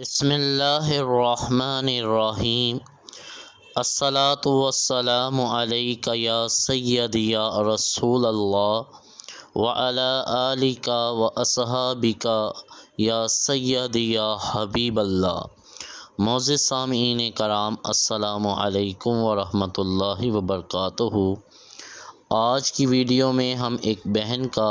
بسم اللہ الرحمن الرحیم۔ الصلاۃ والسلام علیک یا سیدی یا رسول اللہ وعلی آلک و اصحابک یا سیدی یا حبیب اللہ۔ معزز سامعین کرام، السلام علیکم ورحمۃ اللہ وبرکاتہ۔ آج کی ویڈیو میں ہم ایک بہن کا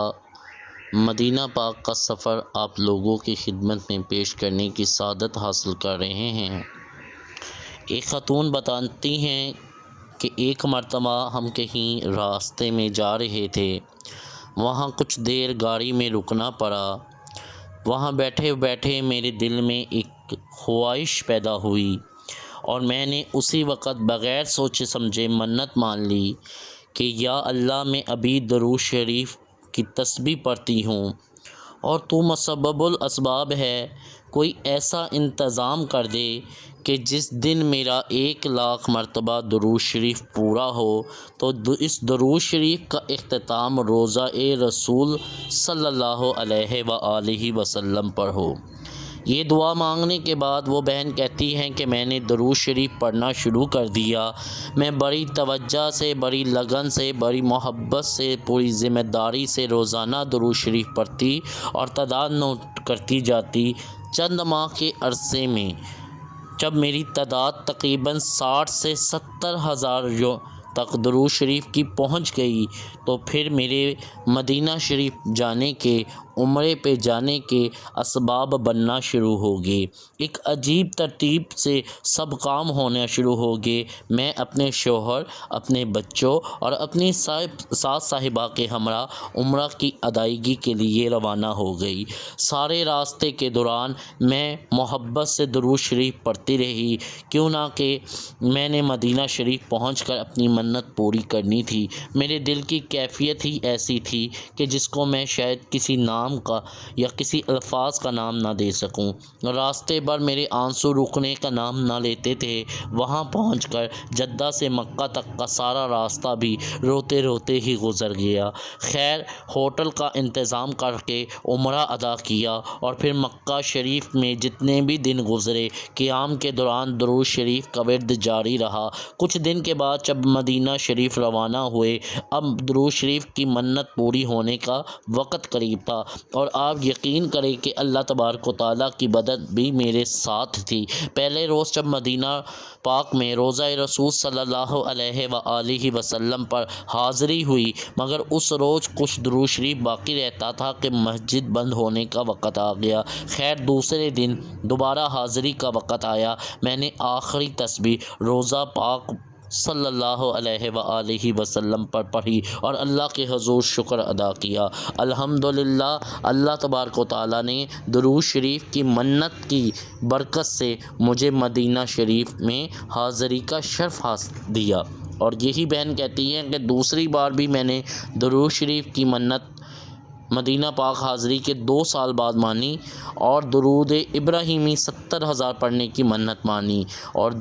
مدینہ پاک کا سفر آپ لوگوں کی خدمت میں پیش کرنے کی سعادت حاصل کر رہے ہیں۔ ایک خاتون بتاتی ہیں کہ ایک مرتبہ ہم کہیں راستے میں جا رہے تھے، وہاں کچھ دیر گاڑی میں رکنا پڑا۔ وہاں بیٹھے بیٹھے میرے دل میں ایک خواہش پیدا ہوئی اور میں نے اسی وقت بغیر سوچے سمجھے منت مان لی کہ یا اللہ، میں ابھی درود شریف کی تسبیح پڑھتی ہوں اور تو مسبب الاسباب ہے، کوئی ایسا انتظام کر دے کہ جس دن میرا 1,00,000 مرتبہ درود شریف پورا ہو تو اس درود شریف کا اختتام روضہ رسول صلی اللہ علیہ وآلہ وسلم پر ہو۔ یہ دعا مانگنے کے بعد وہ بہن کہتی ہیں کہ میں نے درود شریف پڑھنا شروع کر دیا۔ میں بڑی توجہ سے، بڑی لگن سے، بڑی محبت سے، پوری ذمہ داری سے روزانہ درود شریف پڑھتی اور تعداد نوٹ کرتی جاتی۔ چند ماہ کے عرصے میں جب میری تعداد تقریباً 60 سے 70 ہزار تک درود شریف کی پہنچ گئی تو پھر میرے مدینہ شریف جانے کے، عمرے پہ جانے کے اسباب بننا شروع ہو گئے۔ ایک عجیب ترتیب سے سب کام ہونا شروع ہو گئے۔ میں اپنے شوہر، اپنے بچوں اور اپنی ساس صاحبہ کے ہمراہ عمرہ کی ادائیگی کے لیے روانہ ہو گئی۔ سارے راستے کے دوران میں محبت سے درود شریف پڑھتی رہی، کیوں نہ کہ میں نے مدینہ شریف پہنچ کر اپنی منت پوری کرنی تھی۔ میرے دل کی کیفیت ہی ایسی تھی کہ جس کو میں شاید کسی نام کا یا کسی الفاظ کا نام نہ دے سکوں۔ راستے بھر میرے آنسو رکنے کا نام نہ لیتے تھے۔ وہاں پہنچ کر جدہ سے مکہ تک کا سارا راستہ بھی روتے روتے ہی گزر گیا۔ خیر، ہوٹل کا انتظام کر کے عمرہ ادا کیا اور پھر مکہ شریف میں جتنے بھی دن گزرے، قیام کے دوران درود شریف کا ورد جاری رہا۔ کچھ دن کے بعد جب مدینہ شریف روانہ ہوئے، اب درود شریف کی منت پوری ہونے کا وقت قریب تھا اور آپ یقین کریں کہ اللہ تبارک و تعالیٰ کی مدد بھی میرے ساتھ تھی۔ پہلے روز جب مدینہ پاک میں روضہ رسول صلی اللہ علیہ وآلہ وسلم پر حاضری ہوئی، مگر اس روز کچھ درود شریف باقی رہتا تھا کہ مسجد بند ہونے کا وقت آ گیا۔ خیر، دوسرے دن دوبارہ حاضری کا وقت آیا۔ میں نے آخری تسبیح روضہ پاک صلی اللہ علیہ وآلہ وسلم پر پڑھی اور اللہ کے حضور شکر ادا کیا۔ الحمدللہ، اللہ تبارک و تعالیٰ نے درود شریف کی منت کی برکت سے مجھے مدینہ شریف میں حاضری کا شرف حاصل دیا۔ اور یہی بہن کہتی ہیں کہ دوسری بار بھی میں نے درود شریف کی منت مدینہ پاک حاضری کے 2 سال بعد مانی اور درود ابراہیمی 70,000 پڑھنے کی منت مانی، اور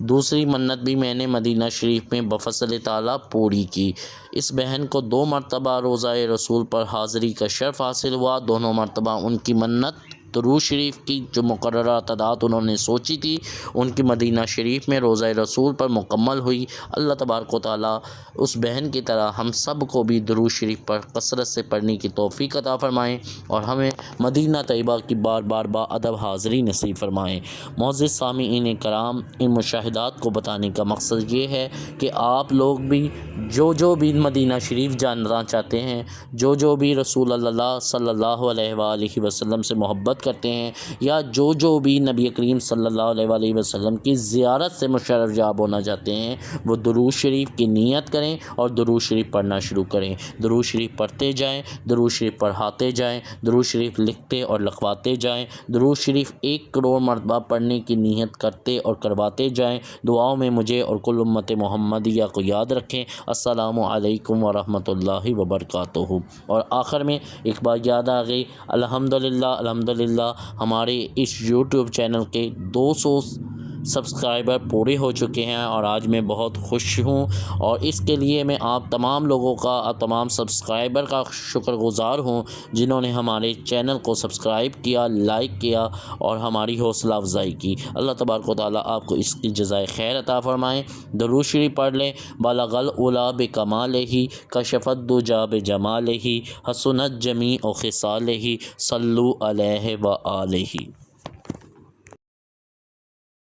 دوسری منت بھی میں نے مدینہ شریف میں بفضل تعالیٰ پوری کی۔ اس بہن کو 2 مرتبہ روضہ رسول پر حاضری کا شرف حاصل ہوا۔ دونوں مرتبہ ان کی منت درود شریف کی جو مقررہ تعداد انہوں نے سوچی تھی، ان کی مدینہ شریف میں روضہ رسول پر مکمل ہوئی۔ اللہ تبارک و تعالیٰ اس بہن کی طرح ہم سب کو بھی درود شریف پر کثرت سے پڑھنے کی توفیق عطا فرمائیں اور ہمیں مدینہ طیبہ کی بار بار باادب حاضری نصیب فرمائیں۔ معزز سامعین کرام، ان مشاہدات کو بتانے کا مقصد یہ ہے کہ آپ لوگ بھی جو بھی مدینہ شریف جاننا چاہتے ہیں، جو بھی رسول اللہ صلی اللہ علیہ وآلہ وسلم سے محبت کرتے ہیں، یا جو بھی نبی کریم صلی اللہ علیہ وآلہ وسلم کی زیارت سے مشرف جاب ہونا چاہتے ہیں، وہ درود شریف کی نیت کریں اور درود شریف پڑھنا شروع کریں۔ درود شریف پڑھتے جائیں، درود شریف پڑھاتے جائیں، درود شریف لکھتے اور لکھواتے جائیں، درود شریف 1 کروڑ مرتبہ پڑھنے کی نیت کرتے اور کرواتے جائیں۔ دعاؤں میں مجھے اور کل امت محمدیہ کو یاد رکھیں۔ السلام علیکم ورحمۃ اللہ وبرکاتہ۔ اور آخر میں ایک بار یاد آ گئی، الحمدللہ ہمارے اس یوٹیوب چینل کے 200 سبسکرائبر پورے ہو چکے ہیں اور آج میں بہت خوش ہوں، اور اس کے لیے میں آپ تمام لوگوں کا اور تمام سبسکرائبر کا شکر گزار ہوں جنہوں نے ہمارے چینل کو سبسکرائب کیا، لائک کیا اور ہماری حوصلہ افزائی کی۔ اللہ تبارک و تعالیٰ آپ کو اس کی جزائے خیر عطا فرمائیں۔ درود شریف پڑھ لیں۔ بلغ العلا بکمالہ، کشف الدجی بجمالہ، حسنت جمیع خصالہ، صلوا علیہ وآلہ۔